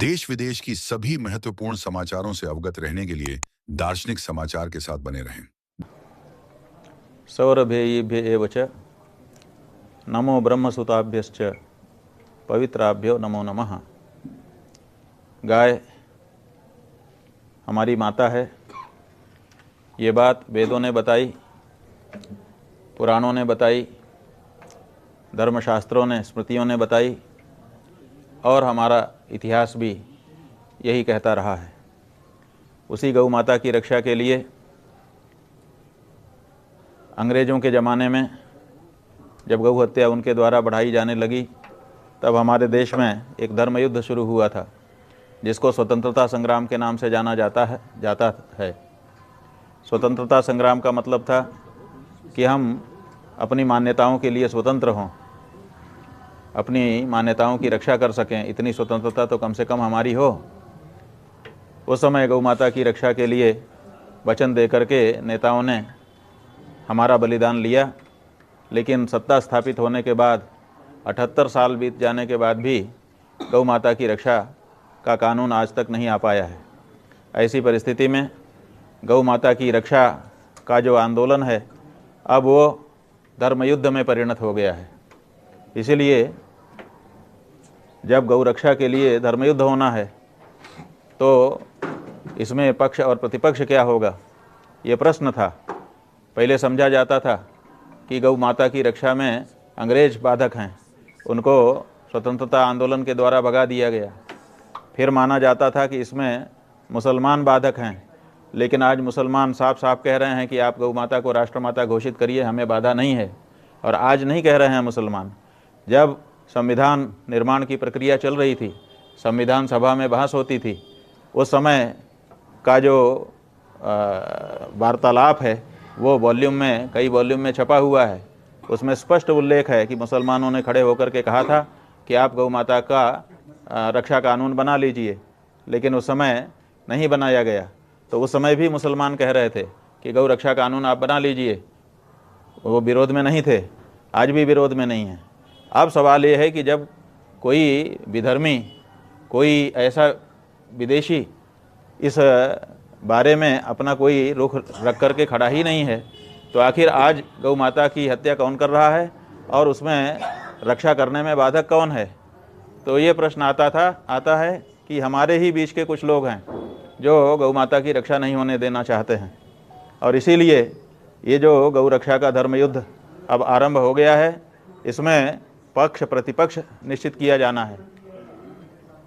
देश विदेश की सभी महत्वपूर्ण समाचारों से अवगत रहने के लिए दार्शनिक समाचार के साथ बने रहें। सौरभेयीभ्य एव च नमो ब्रह्मसुताभ्यश्च पवित्राभ्यो नमो नमः। गाय हमारी माता है, ये बात वेदों ने बताई, पुराणों ने बताई, धर्मशास्त्रों ने, स्मृतियों ने बताई और हमारा इतिहास भी यही कहता रहा है। उसी गौ माता की रक्षा के लिए अंग्रेज़ों के ज़माने में जब गौ हत्या उनके द्वारा बढ़ाई जाने लगी, तब हमारे देश में एक धर्म युद्ध शुरू हुआ था, जिसको स्वतंत्रता संग्राम के नाम से जाना जाता है। स्वतंत्रता संग्राम का मतलब था कि हम अपनी मान्यताओं के लिए स्वतंत्र हों, अपनी मान्यताओं की रक्षा कर सकें। इतनी स्वतंत्रता तो कम से कम हमारी हो। उस समय गौ माता की रक्षा के लिए वचन दे करके नेताओं ने हमारा बलिदान लिया, लेकिन सत्ता स्थापित होने के बाद 78 साल बीत जाने के बाद भी गौ माता की रक्षा का कानून आज तक नहीं आ पाया है। ऐसी परिस्थिति में गौ माता की रक्षा का जो आंदोलन है, अब वो धर्मयुद्ध में परिणत हो गया है। इसीलिए जब गौ रक्षा के लिए धर्मयुद्ध होना है तो इसमें पक्ष और प्रतिपक्ष क्या होगा, ये प्रश्न था। पहले समझा जाता था कि गौ माता की रक्षा में अंग्रेज बाधक हैं, उनको स्वतंत्रता आंदोलन के द्वारा भगा दिया गया। फिर माना जाता था कि इसमें मुसलमान बाधक हैं, लेकिन आज मुसलमान साफ साफ कह रहे हैं कि आप गौ माता को राष्ट्रमाता घोषित करिए, हमें बाधा नहीं है। और आज नहीं कह रहे हैं मुसलमान। जब संविधान निर्माण की प्रक्रिया चल रही थी, संविधान सभा में बहस होती थी, उस समय का जो वार्तालाप है वो कई वॉल्यूम में छपा हुआ है। उसमें स्पष्ट उल्लेख है कि मुसलमानों ने खड़े होकर के कहा था कि आप गौ माता का रक्षा कानून बना लीजिए, लेकिन उस समय नहीं बनाया गया। तो उस समय भी मुसलमान कह रहे थे कि गौ रक्षा कानून आप बना लीजिए, वो विरोध में नहीं थे, आज भी विरोध में नहीं है। अब सवाल ये है कि जब कोई विधर्मी, कोई ऐसा विदेशी इस बारे में अपना कोई रुख रख करके खड़ा ही नहीं है, तो आखिर आज गौ माता की हत्या कौन कर रहा है और उसमें रक्षा करने में बाधक कौन है? तो ये प्रश्न आता है कि हमारे ही बीच के कुछ लोग हैं जो गौ माता की रक्षा नहीं होने देना चाहते हैं। और इसीलिए ये जो गौ रक्षा का धर्म युद्ध अब आरंभ हो गया है, इसमें पक्ष प्रतिपक्ष निश्चित किया जाना है।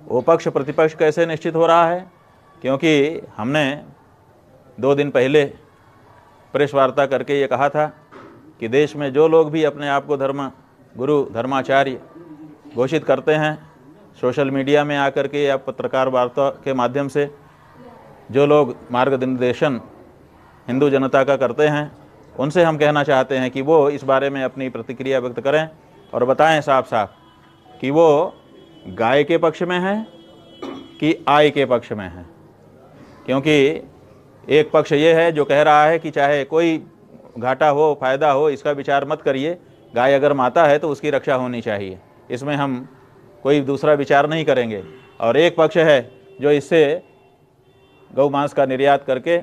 वो पक्ष प्रतिपक्ष कैसे निश्चित हो रहा है? क्योंकि हमने 2 दिन पहले प्रेस वार्ता करके ये कहा था कि देश में जो लोग भी अपने आप को धर्म गुरु, धर्माचार्य घोषित करते हैं, सोशल मीडिया में आकर के या पत्रकार वार्ता के माध्यम से जो लोग मार्गनिर्देशन हिंदू जनता का करते हैं, उनसे हम कहना चाहते हैं कि वो इस बारे में अपनी प्रतिक्रिया व्यक्त करें और बताएं साफ साफ कि वो गाय के पक्ष में हैं कि आय के पक्ष में हैं। क्योंकि एक पक्ष ये है जो कह रहा है कि चाहे कोई घाटा हो, फायदा हो, इसका विचार मत करिए, गाय अगर माता है तो उसकी रक्षा होनी चाहिए, इसमें हम कोई दूसरा विचार नहीं करेंगे। और एक पक्ष है जो इससे गौ मांस का निर्यात करके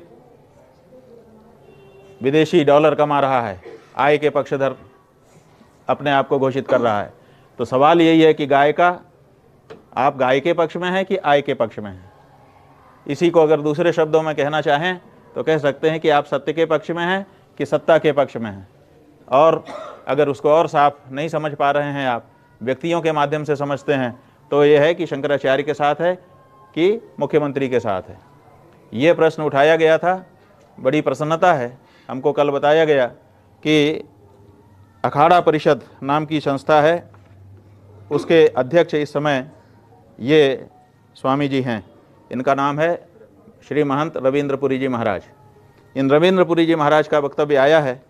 विदेशी डॉलर कमा रहा है, आय के पक्षधर अपने आप को घोषित कर रहा है। तो सवाल यही है कि आप गाय के पक्ष में हैं कि आय के पक्ष में हैं? इसी को अगर दूसरे शब्दों में कहना चाहें तो कह सकते हैं कि आप सत्य के पक्ष में हैं कि सत्ता के पक्ष में हैं। और अगर उसको और साफ नहीं समझ पा रहे हैं, आप व्यक्तियों के माध्यम से समझते हैं, तो ये है कि शंकराचार्य के साथ है कि मुख्यमंत्री के साथ है। ये प्रश्न उठाया गया था, बड़ी प्रसन्नता है। हमको कल बताया गया कि अखाड़ा परिषद नाम की संस्था है, उसके अध्यक्ष इस समय ये स्वामी जी हैं। इनका नाम है श्री महंत रविंद्रपुरी जी महाराज। इन रविंद्रपुरी जी महाराज का वक्तव्य आया है,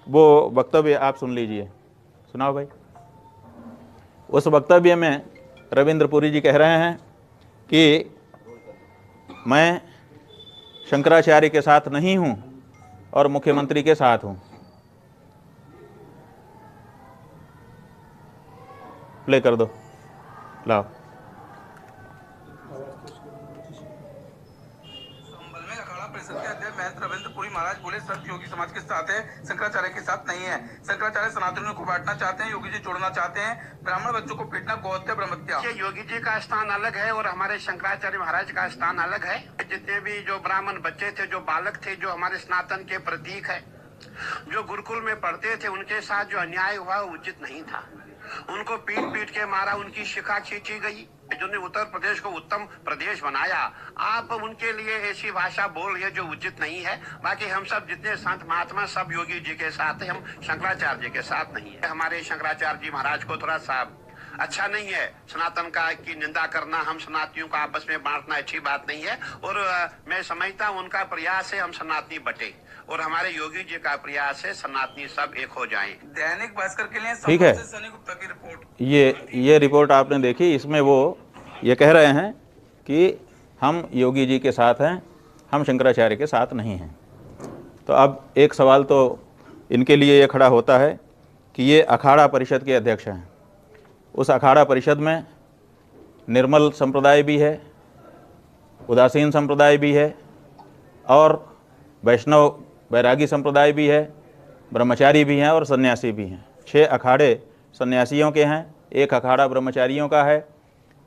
वो वक्तव्य आप सुन लीजिए। सुनाओ भाई। उस वक्तव्य में रविंद्रपुरी जी कह रहे हैं कि मैं शंकराचार्य के साथ नहीं हूं और मुख्यमंत्री के साथ हूं। प्ले कर दो, लाओ। संभल में अखाड़ा परिषद के अध्यक्ष महंत रविंद्र पुरी महाराज बोले, संत योगी समाज के साथ है, शंकराचार्य के साथ नहीं है। शंकराचार्य सनातनियों को बांटना चाहते हैं, योगी जी जोड़ना चाहते हैं, ब्राह्मण बच्चों को पीटना गौहत्या ब्रह्मत्या। योगी जी का स्थान अलग है और हमारे शंकराचार्य महाराज का स्थान अलग है। जितने भी जो ब्राह्मण बच्चे थे, जो बालक थे, जो हमारे सनातन के प्रतीक है, जो गुरुकुल में पढ़ते थे, उनके साथ जो अन्याय हुआ वो उचित नहीं था। उनको पीट पीट के मारा, उनकी शिखा खींची गई, जिन्होंने उत्तर प्रदेश को उत्तम प्रदेश बनाया। आप उनके लिए ऐसी भाषा बोल रहे जो उचित नहीं है। बाकी हम सब जितने संत महात्मा सब योगी जी के साथ है, हम शंकराचार्य जी के साथ नहीं है। हमारे शंकराचार्य जी महाराज को थोड़ा सा अच्छा नहीं है सनातन का की निंदा करना, हम सनातनियों का आपस में बांटना अच्छी बात नहीं है। और मैं समझता हूँ उनका प्रयास है हम सनातनी बटे, और हमारे योगी जी का प्रयास है सनातनी सब एक हो जाएं। दैनिक भास्कर के लिए ठीक है। सनी गुप्ता की रिपोर्ट। ये रिपोर्ट आपने देखी, इसमें वो ये कह रहे हैं कि हम योगी जी के साथ हैं, हम शंकराचार्य के साथ नहीं हैं। तो अब एक सवाल तो इनके लिए ये खड़ा होता है कि ये अखाड़ा परिषद के अध्यक्ष हैं। उस अखाड़ा परिषद में निर्मल संप्रदाय भी है, उदासीन संप्रदाय भी है, और वैष्णव बैरागी संप्रदाय भी है, ब्रह्मचारी भी हैं और सन्यासी भी हैं। 6 अखाड़े सन्यासियों के हैं, 1 अखाड़ा ब्रह्मचारियों का है,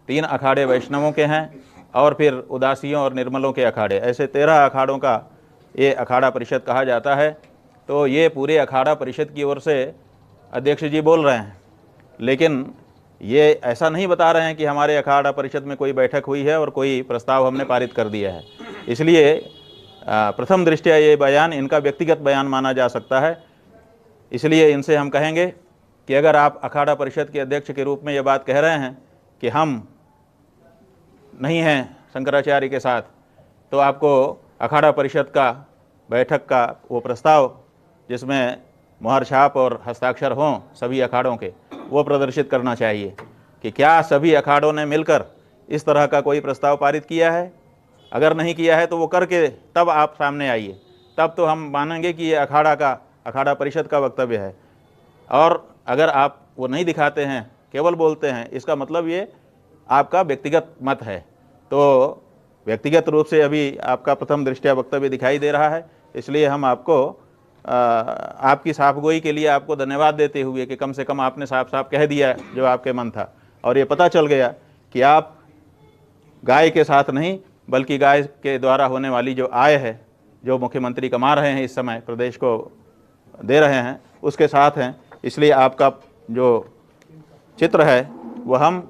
3 अखाड़े वैष्णवों के हैं, और फिर उदासियों और निर्मलों के अखाड़े, ऐसे 13 अखाड़ों का ये अखाड़ा परिषद कहा जाता है। तो ये पूरे अखाड़ा परिषद की ओर से अध्यक्ष जी बोल रहे हैं, लेकिन ये ऐसा नहीं बता रहे हैं कि हमारे अखाड़ा परिषद में कोई बैठक हुई है और कोई प्रस्ताव हमने पारित कर दिया है। इसलिए प्रथम दृष्टया ये बयान इनका व्यक्तिगत बयान माना जा सकता है। इसलिए इनसे हम कहेंगे कि अगर आप अखाड़ा परिषद के अध्यक्ष के रूप में ये बात कह रहे हैं कि हम नहीं हैं शंकराचार्य के साथ, तो आपको अखाड़ा परिषद का बैठक का वो प्रस्ताव जिसमें मुहर छाप और हस्ताक्षर हों सभी अखाड़ों के, वो प्रदर्शित करना चाहिए कि क्या सभी अखाड़ों ने मिलकर इस तरह का कोई प्रस्ताव पारित किया है। अगर नहीं किया है तो वो करके तब आप सामने आइए, तब तो हम मानेंगे कि ये अखाड़ा परिषद का वक्तव्य है। और अगर आप वो नहीं दिखाते हैं, केवल बोलते हैं, इसका मतलब ये आपका व्यक्तिगत मत है। तो व्यक्तिगत रूप से अभी आपका प्रथम दृष्टया वक्तव्य दिखाई दे रहा है। इसलिए हम आपको आपकी साफगोई के लिए आपको धन्यवाद देते हुए कि कम से कम आपने साफ साफ कह दिया जो आपके मन था, और ये पता चल गया कि आप गाय के साथ नहीं बल्कि गाय के द्वारा होने वाली जो आय है, जो मुख्यमंत्री कमा रहे हैं इस समय, प्रदेश को दे रहे हैं, उसके साथ हैं। इसलिए आपका जो चित्र है वो हम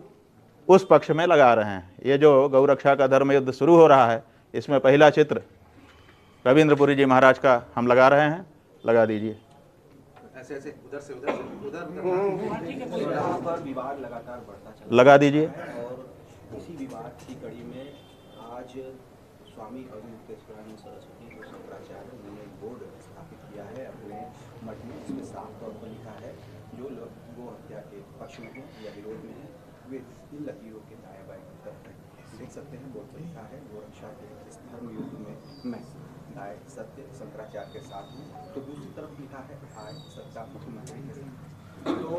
उस पक्ष में लगा रहे हैं। ये जो गौरक्षा का धर्म युद्ध शुरू हो रहा है, इसमें पहला चित्र रविंद्र पुरी जी महाराज का हम लगा रहे हैं। लगा दीजिए। ऐसे ऐसे उधर से उधर विवाद लगातार बढ़ता चला, लगा दीजिए। और इसी विवाद की कड़ी में आज स्वामी अवधूतेश्वरानंद सरस्वती जो शंकराचार्य, उन्होंने बोर्ड स्थापित किया है अपने मठ में, जिसमें साफ तौर पर लिखा है जो लोग गो हत्या के पक्ष में हैं या विरोध में हैं वे इन लकीरों के दाएं बाएं तरफ हैं। देख सकते हैं बोर्ड पर लिखा है गोरक्षा के इस धर्म युद्ध में मैं दाएं सत्य शंकराचार्य के साथ हूँ, तो दूसरी तरफ लिखा है आय सत्ता मुख्यमंत्री के साथ। तो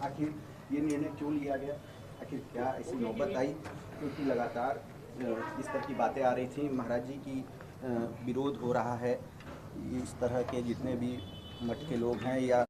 आखिर ये निर्णय क्यों लिया गया, आखिर क्या ऐसी नौबत आई, क्योंकि लगातार इस तरह की बातें आ रही थी महाराज जी की विरोध हो रहा है, इस तरह के जितने भी मठ के लोग हैं या